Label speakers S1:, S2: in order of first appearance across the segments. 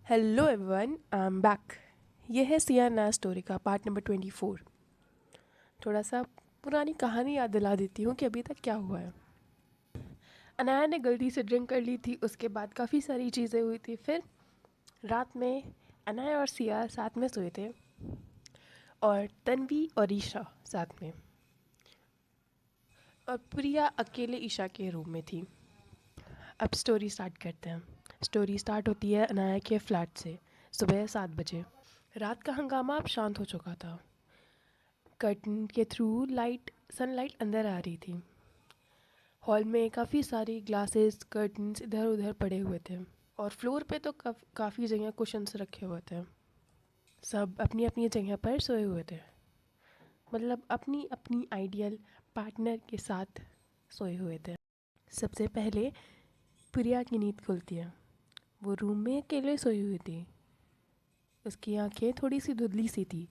S1: Hello everyone, I am back. ये है सिया नया स्टोरी का पार्ट नंबर 24। थोड़ा सा पुरानी कहानी याद दिला देती हूँ कि अभी तक क्या हुआ है। अनाया ने गलती से ड्रिंक कर ली थी, उसके बाद काफ़ी सारी चीज़ें हुई थी। फिर रात में अनाया और सिया साथ में सोए थे और तन्वी और ईशा साथ में, और प्रिया अकेले ईशा के रूम में थी। अब स्टोरी स्टार्ट करते हैं। स्टोरी स्टार्ट होती है अनाया के फ्लैट से सुबह 7 बजे। रात का हंगामा अब शांत हो चुका था। कर्टन के थ्रू सनलाइट अंदर आ रही थी। हॉल में काफ़ी सारी ग्लासेस कर्टन्स इधर उधर पड़े हुए थे, और फ्लोर पे तो काफ़ी जगह कुशन्स रखे हुए थे। सब अपनी अपनी जगह पर सोए हुए थे, मतलब अपनी अपनी आइडियल पार्टनर के साथ सोए हुए थे। सबसे पहले प्रिया की नींद खुलती है। वो रूम में अकेले सोई हुई थी। उसकी आंखें थोड़ी सी धुंधली सी थी।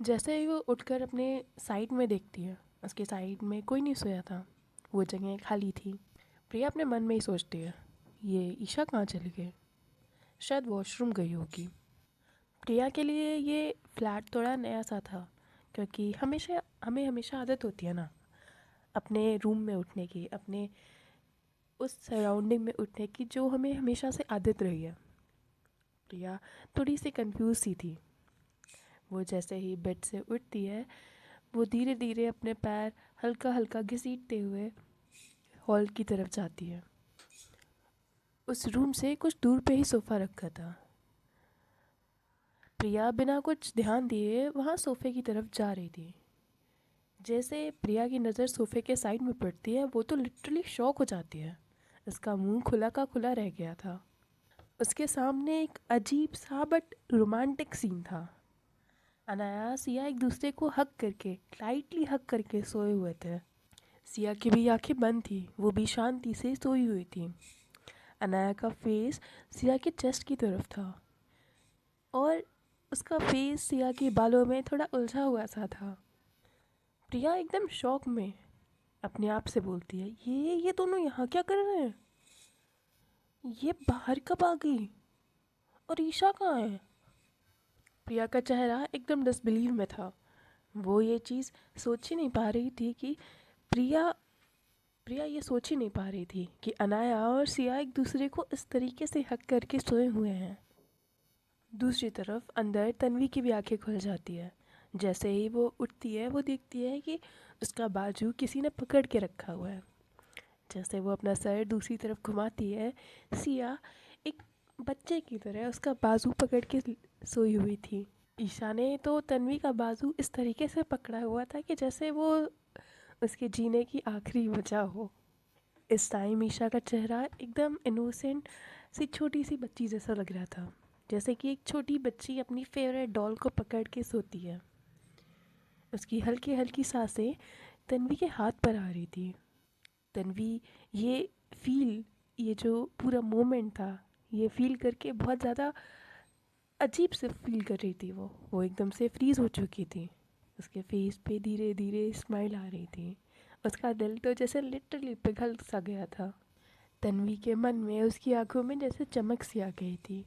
S1: जैसे ही वो उठकर अपने साइड में देखती है, उसके साइड में कोई नहीं सोया था, वो जगह खाली थी। प्रिया अपने मन में ही सोचती है, ये ईशा कहाँ चली गई, शायद वॉशरूम गई होगी। प्रिया के लिए ये फ्लैट थोड़ा नया सा था, क्योंकि हमेशा आदत होती है ना अपने रूम में उठने की, अपने उस सराउंडिंग में उठने की जो हमें हमेशा से आदत रही है। प्रिया थोड़ी सी कंफ्यूज सी थी। वो जैसे ही बेड से उठती है, वो धीरे धीरे अपने पैर हल्का हल्का घसीटते हुए हॉल की तरफ जाती है। उस रूम से कुछ दूर पे ही सोफ़ा रखा था। प्रिया बिना कुछ ध्यान दिए वहाँ सोफ़े की तरफ जा रही थी। जैसे प्रिया की नज़र सोफ़े के साइड में पड़ती है, वो तो लिटरली शॉक हो जाती है। उसका मुंह खुला का खुला रह गया था। उसके सामने एक अजीब सा बट रोमांटिक सीन था। अनाया सिया एक दूसरे को हक करके, लाइटली हक करके सोए हुए थे। सिया की भी आंखें बंद थी, वो भी शांति से सोई हुई थी। अनाया का फेस सिया के चेस्ट की तरफ था, और उसका फेस सिया के बालों में थोड़ा उलझा हुआ सा था। प्रिया एकदम शॉक में अपने आप से बोलती है, ये दोनों यहाँ क्या कर रहे हैं? ये बाहर कब आ गई? और ईशा कहाँ है? प्रिया का चेहरा एकदम डिसबिलीव में था। वो ये चीज़ सोच ही नहीं पा रही थी कि प्रिया प्रिया ये सोच ही नहीं पा रही थी कि अनाया और सिया एक दूसरे को इस तरीके से हक करके सोए हुए हैं। दूसरी तरफ अंदर तन्वी की भी आंखें खुल जाती है। जैसे ही वो उठती है, वो देखती है कि उसका बाजू किसी ने पकड़ के रखा हुआ है। जैसे वो अपना सर दूसरी तरफ घुमाती है, सिया एक बच्चे की तरह उसका बाजू पकड़ के सोई हुई थी। ईशा ने तो तन्वी का बाजू इस तरीके से पकड़ा हुआ था कि जैसे वो उसके जीने की आखिरी वजह हो। इस टाइम ईशा का चेहरा एकदम इनोसेंट सी छोटी सी बच्ची जैसा लग रहा था, जैसे कि एक छोटी बच्ची अपनी फेवरेट डॉल को पकड़ के सोती है। उसकी हल्की हल्की सांसें तन्वी के हाथ पर आ रही थी। तन्वी ये फील ये जो पूरा मोमेंट था, ये फील करके बहुत ज़्यादा अजीब से फील कर रही थी। वो एकदम से फ्रीज़ हो चुकी थी। उसके फेस पे धीरे धीरे स्माइल आ रही थी। उसका दिल तो जैसे लिटरली पिघल सा गया था। तन्वी के मन में, उसकी आंखों में जैसे चमक सी आ गई थी।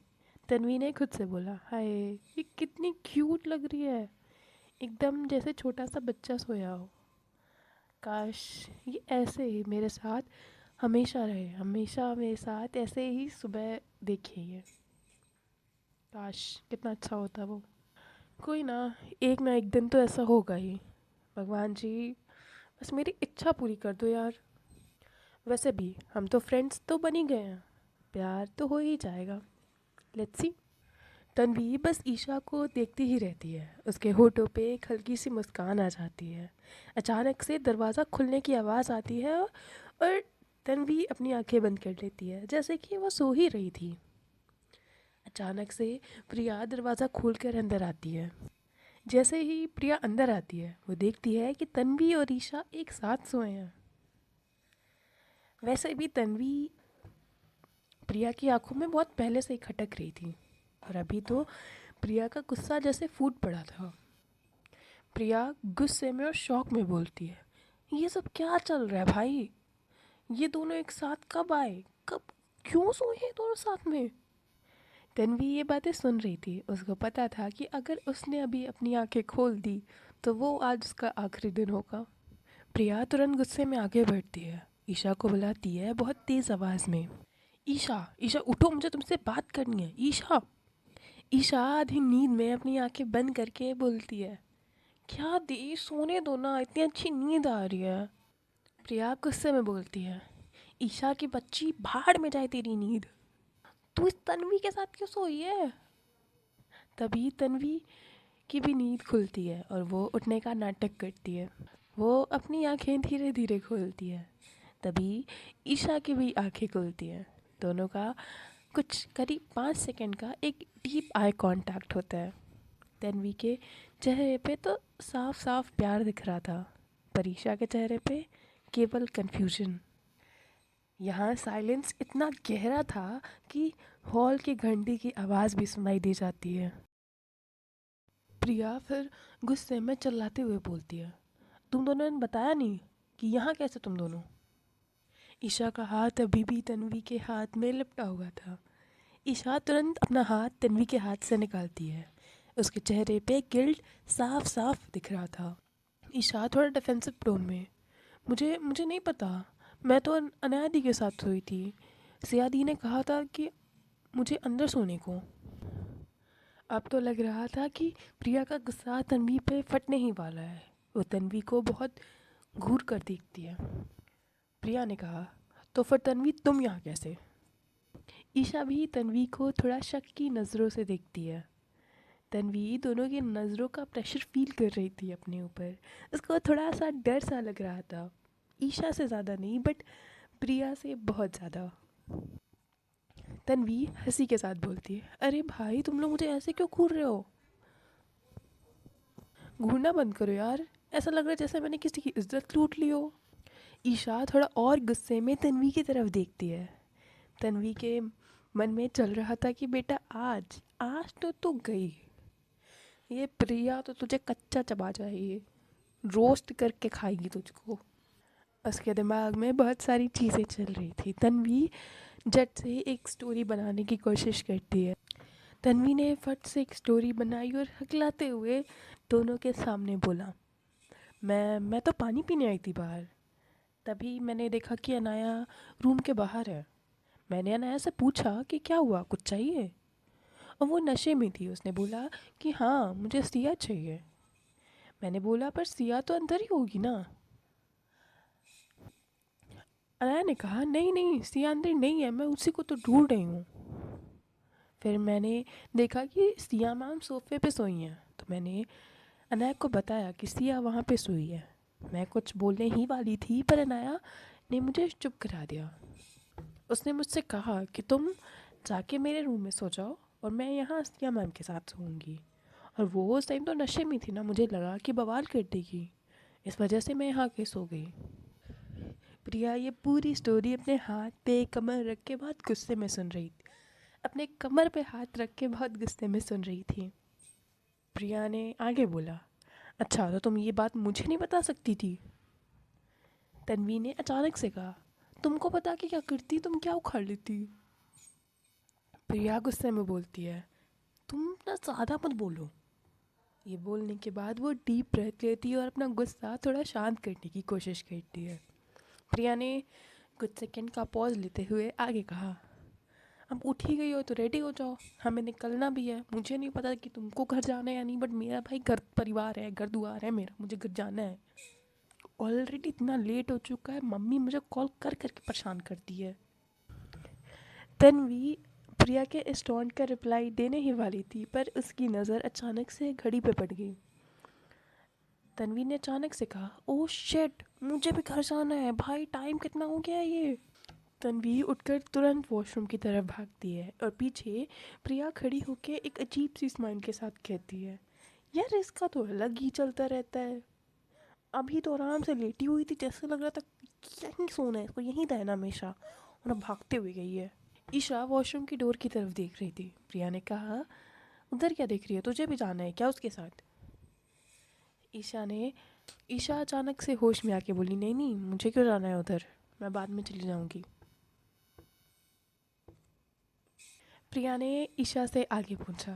S1: तन्वी ने खुद से बोला, हाय ये कितनी क्यूट लग रही है, एकदम जैसे छोटा सा बच्चा सोया हो। काश ये ऐसे ही मेरे साथ हमेशा रहे, हमेशा मेरे साथ ऐसे ही सुबह देखे ये। काश कितना अच्छा होता वो। कोई ना एक दिन तो ऐसा होगा ही। भगवान जी बस मेरी इच्छा पूरी कर दो यार। वैसे भी हम तो फ्रेंड्स तो बन ही गए हैं, प्यार तो हो ही जाएगा। Let's see. तन्वी बस ईशा को देखती ही रहती है। उसके होठों पे एक हल्की सी मुस्कान आ जाती है। अचानक से दरवाज़ा खुलने की आवाज़ आती है, और तन्वी अपनी आंखें बंद कर लेती है, जैसे कि वो सो ही रही थी। अचानक से प्रिया दरवाज़ा खोलकर अंदर आती है। जैसे ही प्रिया अंदर आती है, वो देखती है कि तन्वी और ईशा एक साथ सोए हैं। वैसे भी तन्वी प्रिया की आंखों में बहुत पहले से ही खटक रही थी, और अभी तो प्रिया का गुस्सा जैसे फूट पड़ा था। प्रिया गुस्से में और शौक में बोलती है, ये सब क्या चल रहा है भाई? ये दोनों एक साथ कब आए? कब? क्यों सोए हैं दोनों साथ में? तन्वी ये बातें सुन रही थी। उसको पता था कि अगर उसने अभी अपनी आंखें खोल दी तो वो आज उसका आखिरी दिन होगा। प्रिया तुरंत गुस्से में आगे बढ़ती है, ईशा को बुलाती है बहुत तेज़ आवाज़ में। ईशा, ईशा उठो, मुझे तुमसे बात करनी है, ईशा। ईशा आधी नींद में अपनी आंखें बंद करके बोलती है, क्या दी, सोने दो ना, इतनी अच्छी नींद आ रही है। प्रिया गुस्से में बोलती है, ईशा की बच्ची, भाड़ में जाए तेरी नींद, तू इस तन्वी के साथ क्यों सोई है। तभी तन्वी की भी नींद खुलती है और वो उठने का नाटक करती है। वो अपनी आंखें धीरे धीरे खोलती है। तभी ईशा की भी आंखें खुलती हैं। दोनों का कुछ करीब 5 सेकंड का एक डीप आई कांटेक्ट होता है। तन्वी के चेहरे पे तो साफ साफ प्यार दिख रहा था, पर ईशा के चेहरे पे केवल कन्फ्यूजन। यहाँ साइलेंस इतना गहरा था कि हॉल की घंटी की आवाज़ भी सुनाई दे जाती है। प्रिया फिर गुस्से में चिल्लाते हुए बोलती है, तुम दोनों ने बताया नहीं कि यहाँ कैसे तुम दोनों। ईशा का हाथ अभी भी तन्वी के हाथ में लिपटा हुआ था। ईशा तुरंत अपना हाथ तन्वी के हाथ से निकालती है। उसके चेहरे पे गिल्ट साफ साफ दिख रहा था। ईशा थोड़ा डिफेंसिव टोन में, मुझे मुझे नहीं पता, मैं तो अनाया दी के साथ सोई थी। सिया दी ने कहा था कि मुझे अंदर सोने को। अब तो लग रहा था कि प्रिया का गुस्सा तन्वी पे फटने ही वाला है। वो तन्वी को बहुत घूर कर देखती है। प्रिया ने कहा, तो फिर तन्वी तुम यहाँ कैसे। ईशा भी तन्वी को थोड़ा शक की नज़रों से देखती है। तन्वी दोनों की नज़रों का प्रेशर फील कर रही थी अपने ऊपर। उसको थोड़ा सा डर सा लग रहा था, ईशा से ज़्यादा नहीं बट प्रिया से बहुत ज़्यादा। तन्वी हंसी के साथ बोलती है, अरे भाई तुम लोग मुझे ऐसे क्यों घूर रहे हो, घूरना बंद करो यार, ऐसा लग रहा है जैसे मैंने किसी की इज्जत लूट ली हो। ईशा थोड़ा और गुस्से में तन्वी की तरफ देखती है। तन्वी के मन में चल रहा था कि बेटा आज आज तो तू गई, ये प्रिया तो तुझे कच्चा चबा जाएगी, रोस्ट करके खाएगी तुझको। उसके दिमाग में बहुत सारी चीज़ें चल रही थी। तन्वी झट से एक स्टोरी बनाने की कोशिश करती है। तन्वी ने फट से एक स्टोरी बनाई और हकलाते हुए दोनों के सामने बोला, मैं तो पानी पीने आई थी बाहर, तभी मैंने देखा कि अनाया रूम के बाहर है। मैंने अनाया से पूछा कि क्या हुआ, कुछ चाहिए, और वो नशे में थी। उसने बोला कि हाँ मुझे सिया चाहिए। मैंने बोला पर सिया तो अंदर ही होगी ना। अनाया ने कहा, नहीं नहीं, सिया अंदर नहीं है, मैं उसी को तो ढूंढ रही हूँ। फिर मैंने देखा कि सिया मैम सोफ़े पे सोई हैं, तो मैंने अनाया को बताया कि सिया वहाँ पे सोई है। मैं कुछ बोलने ही वाली थी पर अनाया ने मुझे चुप करा दिया। उसने मुझसे कहा कि तुम जाके मेरे रूम में सो जाओ और मैं यहाँ सिया मैम के साथ सोऊंगी। और वो उस टाइम तो नशे में थी ना, मुझे लगा कि बवाल कर देगी, इस वजह से मैं यहाँ के सो गई। प्रिया ये पूरी स्टोरी अपने हाथ पे कमर रख के बहुत गुस्से में सुन रही थी, अपने कमर पे हाथ रख के बहुत गुस्से में सुन रही थी। प्रिया ने आगे बोला, अच्छा तो तुम ये बात मुझे नहीं बता सकती थी। तन्वी ने अचानक से कहा, तुमको पता कि क्या करती, तुम क्या उखाड़ लेती। प्रिया गुस्से में बोलती है, तुम ना ज़्यादा मत बोलो। ये बोलने के बाद वो डीप ब्रेथ लेती है और अपना गुस्सा थोड़ा शांत करने की कोशिश करती है। प्रिया ने कुछ सेकंड का पॉज लेते हुए आगे कहा, अब उठ ही गई हो तो रेडी हो जाओ, हमें निकलना भी है। मुझे नहीं पता कि तुमको घर जाना है या नहीं, बट मेरा भाई घर परिवार है, घर दुआर है मेरा, मुझे घर जाना है। ऑलरेडी इतना लेट हो चुका है, मम्मी मुझे कॉल कर करके परेशान करती है। तन्वी प्रिया के इस टॉन्ट का रिप्लाई देने ही वाली थी पर उसकी नज़र अचानक से घड़ी पे पड़ गई। तन्वी ने अचानक से कहा, ओह शिट, मुझे भी घर जाना है भाई, टाइम कितना हो गया है ये। तन्वी उठकर तुरंत वॉशरूम की तरफ भागती है और पीछे प्रिया खड़ी होकर एक अजीब सी स्माइल के साथ कहती है, यार इसका तो अलग ही चलता रहता है, अभी तो आराम से लेटी हुई थी, जैसे लग रहा था यहीं सोना है इसको, यहीं रहना हमेशा, और अब भागते हुए गई है। ईशा वॉशरूम की डोर की तरफ देख रही थी। प्रिया ने कहा, उधर क्या देख रही है, तुझे भी जाना है क्या उसके साथ। ईशा अचानक से होश में आके बोली, नहीं नहीं, मुझे क्यों जाना है उधर, मैं बाद में चली जाऊंगी। प्रिया ने ईशा से आगे पूछा,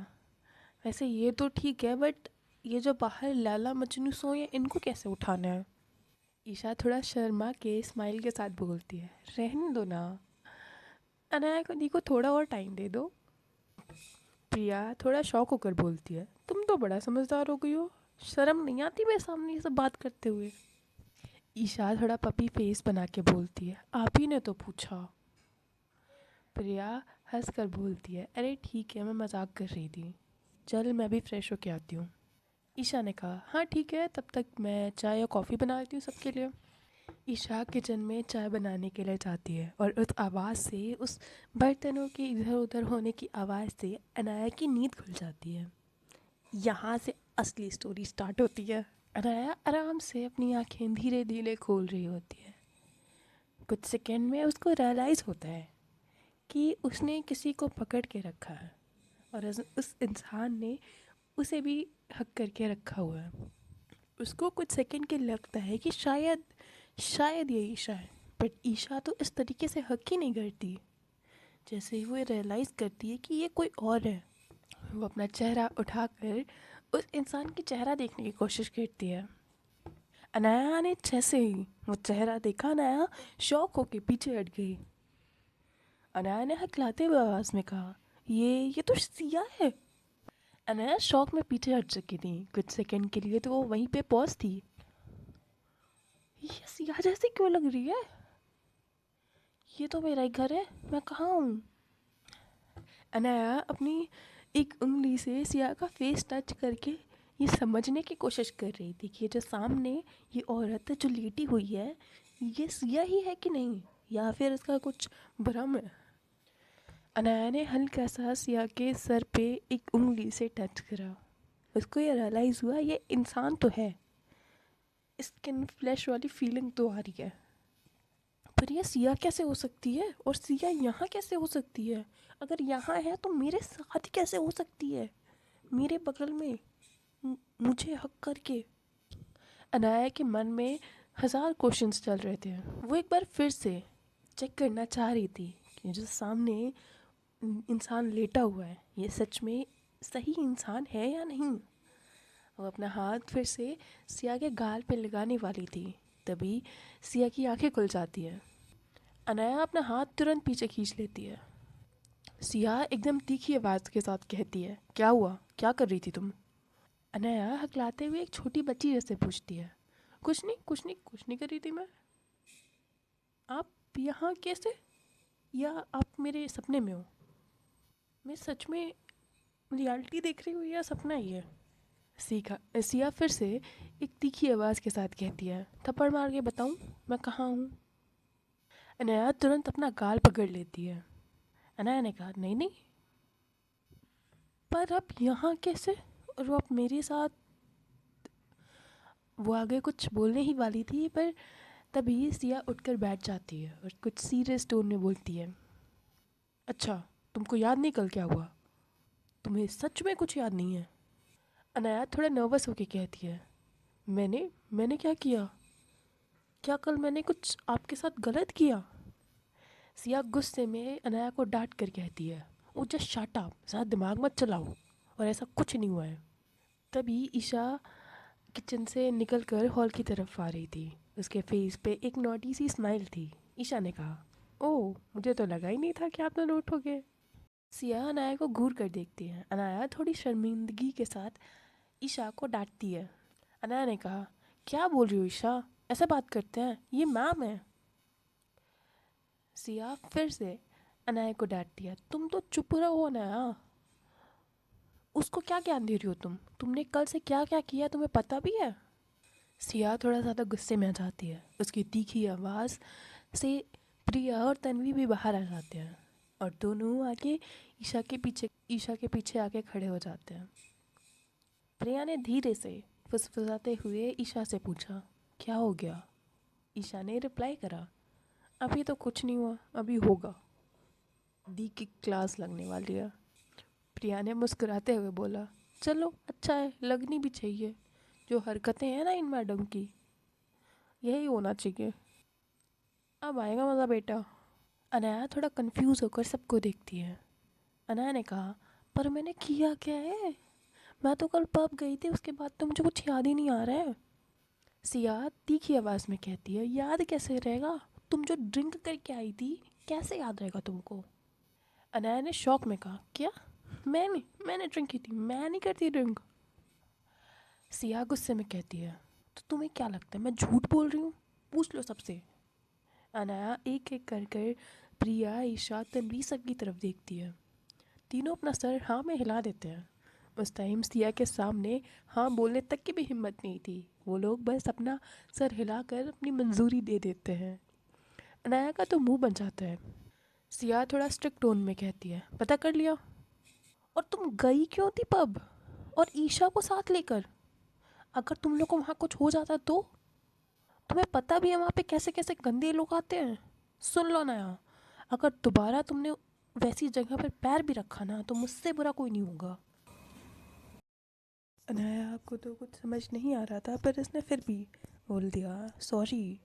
S1: वैसे ये तो ठीक है, बट ये जो बाहर लैला मजनू सोए हैं, इनको कैसे उठाना है? ईशा थोड़ा शर्मा के स्माइल के साथ बोलती है, रहने दो ना, अनाया को दी को थोड़ा और टाइम दे दो। प्रिया थोड़ा शौक होकर बोलती है, तुम तो बड़ा समझदार हो गई हो, शर्म नहीं आती मेरे सामने ये सब बात करते हुए? ईशा थोड़ा पपी फेस बना के बोलती है, आप ही ने तो पूछा। प्रिया हंस कर बोलती है, अरे ठीक है, मैं मजाक कर रही थी, चल मैं भी फ्रेश होके आती हूँ। ईशा ने कहा, हाँ ठीक है, तब तक मैं चाय या कॉफ़ी बना लेती हूँ सबके लिए। ईशा किचन में चाय बनाने के लिए जाती है और उस आवाज़ से, उस बर्तनों के इधर उधर होने की आवाज़ से अनाया की नींद खुल जाती है। यहाँ से असली स्टोरी स्टार्ट होती है। अनाया आराम से अपनी आंखें धीरे धीरे खोल रही होती है। कुछ सेकंड में उसको रियलाइज़ होता है कि उसने किसी को पकड़ के रखा है और उस इंसान ने उसे भी हक करके रखा हुआ है। उसको कुछ सेकंड के लगता है कि शायद शायद ये ईशा है, बट ईशा तो इस तरीके से हक ही नहीं करती। जैसे ही वो रियलाइज़ करती है कि ये कोई और है, वो अपना चेहरा उठाकर उस इंसान की चेहरा देखने की कोशिश करती है। अनाया ने जैसे ही वो चेहरा देखा, अनाया शौक होके पीछे हट गई। अनाया ने हकलाते हुए आवाज़ में कहा, ये तो सिया है। अनाया शौक में पीछे हट चुकी थी। कुछ सेकंड के लिए तो वो वहीं पे पॉज थी। ये सिया जैसी क्यों लग रही है? ये तो मेरा ही घर है, मैं कहाँ हूँ? अनाया अपनी एक उंगली से सिया का फेस टच करके ये समझने की कोशिश कर रही थी कि ये जो सामने ये औरत जो लेटी हुई है, ये सिया ही है कि नहीं, या फिर इसका कुछ भ्रम है। अनाया ने हल्का सा सिया के सर पे एक उंगली से टच करा। उसको ये रियलाइज़ हुआ ये इंसान तो है, स्किन फ्लैश वाली फीलिंग तो आ रही है, पर ये सिया कैसे हो सकती है, और सिया यहाँ कैसे हो सकती है? अगर यहाँ है तो मेरे साथ कैसे हो सकती है, मेरे बगल में, मुझे हक करके? अनाया के मन में हज़ार क्वेश्चंस चल रहे थे। वो एक बार फिर से चेक करना चाह रही थी कि जो सामने इंसान लेटा हुआ है, ये सच में सही इंसान है या नहीं। वो अपना हाथ फिर से सिया के गाल पे लगाने वाली थी, तभी सिया की आंखें खुल जाती हैं। अनाया अपना हाथ तुरंत पीछे खींच लेती है। सिया एकदम तीखी आवाज़ के साथ कहती है, क्या हुआ, क्या कर रही थी तुम? अनाया हकलाते हुए एक छोटी बच्ची जैसे पूछती है, कुछ नहीं कुछ नहीं कुछ नहीं कर रही थी मैं। आप यहाँ कैसे, या आप मेरे सपने में हो? मैं सच में रियलिटी देख रही हूँ या सपना ही है? सीखा सिया फिर से एक तीखी आवाज़ के साथ कहती है, थप्पड़ मार के बताऊँ मैं कहाँ हूँ? अनाया तुरंत अपना गाल पकड़ लेती है। अनाया ने कहा, नहीं नहीं, पर आप यहाँ कैसे, और वो आप मेरे साथ? वो आगे कुछ बोलने ही वाली थी, पर तभी सिया उठकर बैठ जाती है और कुछ सीरियस टोन में बोलती है, अच्छा तुमको याद नहीं कल क्या हुआ? तुम्हें सच में कुछ याद नहीं है? अनाया थोड़ा नर्वस होके कहती है, मैंने मैंने क्या किया? क्या कल मैंने कुछ आपके साथ गलत किया? सिया गुस्से में अनाया को डांट कर कहती है, ओ जस्ट शट अप, ज़्यादा दिमाग मत चलाओ, और ऐसा कुछ नहीं हुआ है। तभी ईशा किचन से निकलकर हॉल की तरफ आ रही थी। उसके फेस पे एक नॉटी सी स्माइल थी। ईशा ने कहा, ओह मुझे तो लगा ही नहीं था कि आप तो नोट हो गए। सिया अनाया को घूर कर देखती है। अनाया थोड़ी शर्मिंदगी के साथ ईशा को डांटती है। अनाया ने कहा, क्या बोल रही हो ईशा, ऐसे बात करते हैं, ये मैम है। सिया फिर से अनाया को डांटती है, तुम तो चुप रहो अनाया, उसको क्या ज्ञान दे रही हो तुमने कल से क्या क्या किया तुम्हें पता भी है? सिया थोड़ा ज़्यादा गुस्से में आ जाती है। उसकी तीखी आवाज़ से प्रिया और तन्वी भी बाहर आ जाते हैं और दोनों आके ईशा के पीछे आके खड़े हो जाते हैं। प्रिया ने धीरे से फुसफुसाते हुए ईशा से पूछा, क्या हो गया? ईशा ने रिप्लाई करा, अभी तो कुछ नहीं हुआ, अभी होगा, दी की क्लास लगने वाली है। प्रिया ने मुस्कुराते हुए बोला, चलो अच्छा है, लगनी भी चाहिए, जो हरकतें हैं ना इन मैडम की, यही होना चाहिए। अब आएगा मज़ा बेटा। अनाया थोड़ा कंफ्यूज होकर सबको देखती है। अनाया ने कहा, पर मैंने किया क्या है? मैं तो कल पब गई थी, उसके बाद तो मुझे कुछ याद ही नहीं आ रहा है। सिया तीखी आवाज़ में कहती है, याद कैसे रहेगा? तुम जो ड्रिंक करके आई थी, कैसे याद रहेगा तुमको? अनाया ने शौक में कहा, क्या? मैंने ड्रिंक की थी, मैं नहीं करती ड्रिंक। सिया गुस्से में कहती है, तो तुम्हें क्या लगता है मैं झूठ बोल रही हूँ? पूछ लो सबसे। अनाया एक एक कर कर प्रिया, ईशा, तन्वी सबकी तरफ देखती है। तीनों अपना सर हाँ में हिला देते हैं। उस टाइम सिया के सामने हाँ बोलने तक की भी हिम्मत नहीं थी। वो लोग बस अपना सर हिलाकर अपनी मंजूरी दे देते हैं। अनाया का तो मुंह बन जाता है। सिया थोड़ा स्ट्रिक्ट टोन में कहती है, पता कर लिया? और तुम गई क्यों थी पब, और ईशा को साथ लेकर? अगर तुम लोग को वहाँ कुछ हो जाता तो? तुम्हें पता भी है वहाँ पे कैसे कैसे गंदे लोग आते हैं। सुन लो नया, अगर दोबारा तुमने वैसी जगह पर पैर भी रखा ना, तो मुझसे बुरा कोई नहीं होगा। अनाया आपको तो कुछ समझ नहीं आ रहा था, पर इसने फिर भी बोल दिया, सॉरी।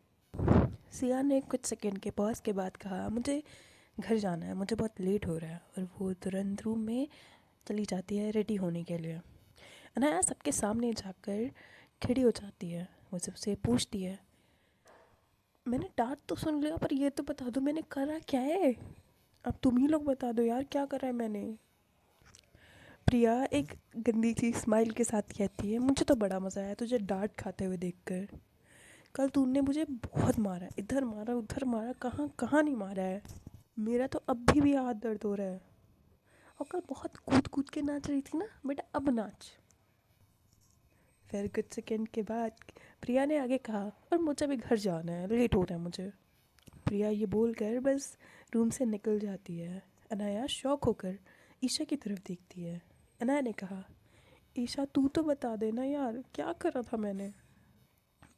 S1: सिया ने कुछ सेकंड के पॉज के बाद कहा, मुझे घर जाना है, मुझे बहुत लेट हो रहा है। और वो तुरंत रूम में चली जाती है रेडी होने के लिए। अनाया सबके सामने जाकर खड़ी हो जाती है। वो सबसे पूछती है, मैंने डांट तो सुन लिया, पर ये तो बता दो मैंने करा क्या है? अब तुम ही लोग बता दो यार, क्या करा है मैंने? प्रिया एक गंदी सी स्माइल के साथ कहती है, मुझे तो बड़ा मज़ा आया तुझे डांट खाते हुए देखकर। कल तूने मुझे बहुत मारा, इधर मारा उधर मारा, कहाँ कहाँ नहीं मारा है। मेरा तो अब भी हाथ दर्द हो रहा है। और कल बहुत कूद कूद के नाच रही थी ना बेटा, अब नाच। फिर कुछ सेकेंड के बाद प्रिया ने आगे कहा, और मुझे भी घर जाना है, लेट हो रहा है मुझे। प्रिया ये बोलकर बस रूम से निकल जाती है। अनाया शॉक होकर ईशा की तरफ देखती है। अनाया ने कहा, ईशा तू तो बता देना यार, क्या करा था मैंने?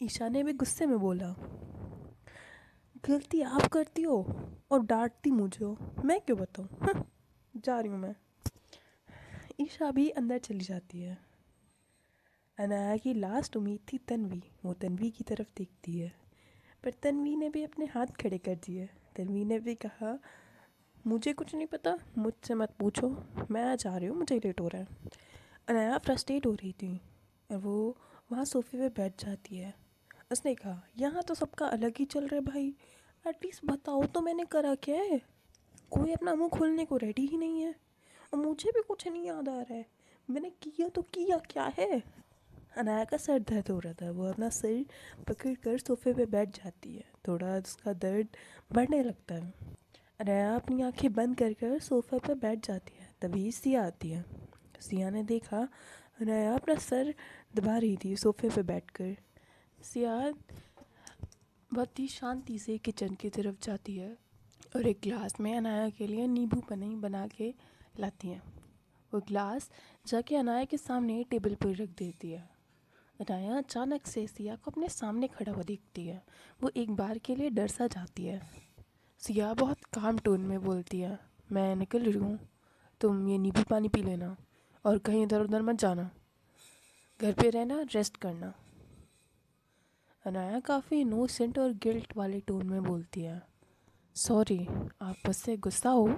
S1: ईशा ने भी गुस्से में बोला, गलती आप करती हो और डांटती मुझे हो, मैं क्यों बताऊँ? जा रही हूँ मैं। ईशा भी अंदर चली जाती है। अनाया की लास्ट उम्मीद थी तन्वी। वो तन्वी की तरफ देखती है, पर तन्वी ने भी अपने हाथ खड़े कर दिए। तन्वी ने भी कहा, मुझे कुछ नहीं पता, मुझसे मत पूछो, मैं जा रही हूँ, मुझे लेट हो रहा है। अनाया फ्रस्ट्रेट हो रही थी और वो वहाँ सोफे पे बैठ जाती है। उसने कहा, यहाँ तो सबका अलग ही चल रहा है भाई, एटलीस्ट बताओ तो मैंने करा क्या है? कोई अपना मुंह खोलने को रेडी ही नहीं है, और मुझे भी कुछ नहीं याद आ रहा है मैंने किया तो किया क्या है। अनाया का सर दर्द हो रहा था। वो अपना सिर पकड़ कर सोफे पे बैठ जाती है। थोड़ा उसका दर्द बढ़ने लगता है। अनाया अपनी आंखें बंद कर कर सोफे पे बैठ जाती है। तभी सिया आती है। सिया ने देखा अनाया अपना सर दबा रही थी सोफे पे बैठकर। सिया बहुत ही शांति से किचन की तरफ जाती है और एक गिलास में अनाया के लिए नींबू पानी बना के लाती है। वो गिलास जाके अनाया के सामने टेबल पर रख देती है। अनाया अचानक से सिया को अपने सामने खड़ा हुआ देखती है। वो एक बार के लिए डर सा जाती है। सिया बहुत काम टोन में बोलती है, मैं निकल रही हूँ, तुम ये नींबू पानी पी लेना और कहीं इधर उधर मत जाना, घर पे रहना, रेस्ट करना। अनाया काफ़ी इनोसेंट और गिल्ट वाले टोन में बोलती है, सॉरी, आप मुझसे गुस्सा हो?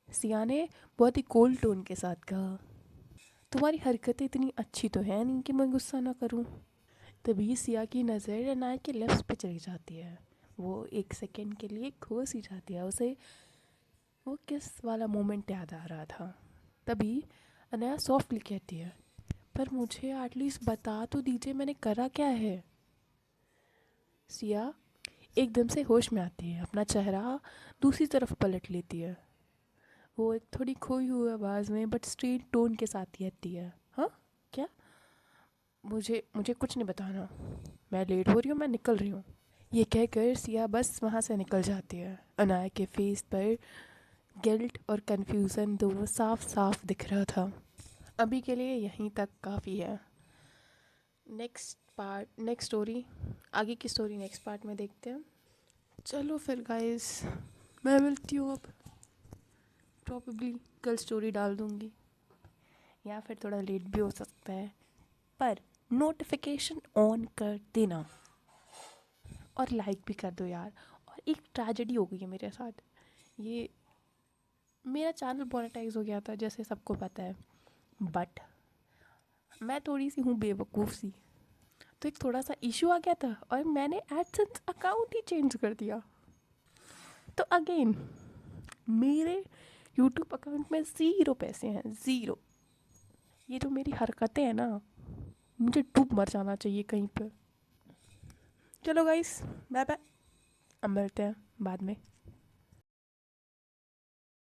S1: सिया ने बहुत ही कोल्ड टोन के साथ कहा, तुम्हारी हरकतें इतनी अच्छी तो है नहीं कि मैं गुस्सा ना करूं। तभी सिया की नज़र अनाया के लिप्स पे चली जाती है। वो एक सेकंड के लिए खो सी जाती है। उसे वो किस वाला मोमेंट याद आ रहा था। तभी अनाया सॉफ्टली कहती है, पर मुझे एटलीस्ट बता तो दीजिए मैंने करा क्या है। सिया एकदम से होश में आती है। अपना चेहरा दूसरी तरफ पलट लेती है। वो एक थोड़ी खोई हुई आवाज़ में बट स्ट्रेट टोन के साथ कहती है, हाँ क्या? मुझे मुझे कुछ नहीं बताना, मैं लेट हो रही हूँ, मैं निकल रही हूँ। ये कहकर सिया बस वहाँ से निकल जाती है। अनाया के फेस पर गिल्ट और कन्फ्यूज़न दोनों साफ साफ दिख रहा था। अभी के लिए यहीं तक काफ़ी है। नेक्स्ट स्टोरी, आगे की स्टोरी नेक्स्ट पार्ट में देखते हैं। चलो फिर गाइस, मैं मिलती हूँ अब। प्रॉबेबली कल स्टोरी डाल दूँगी, या फिर थोड़ा लेट भी हो सकता है, पर नोटिफिकेशन ऑन कर देना और लाइक भी कर दो यार। और एक ट्रेजेडी हो गई है मेरे साथ। ये मेरा चैनल मोनेटाइज हो गया था जैसे सबको पता है, बट मैं थोड़ी सी हूँ बेवकूफ़ सी, तो एक थोड़ा सा इशू आ गया था और मैंने एडसेंस अकाउंट ही चेंज कर दिया। तो अगेन मेरे यूट्यूब अकाउंट में ज़ीरो पैसे हैं, ज़ीरो। ये जो मेरी हरकतें हैं ना, मुझे डूब मर जाना चाहिए कहीं पर। चलो गाइस, बाय बाय, अब मिलते हैं बाद में।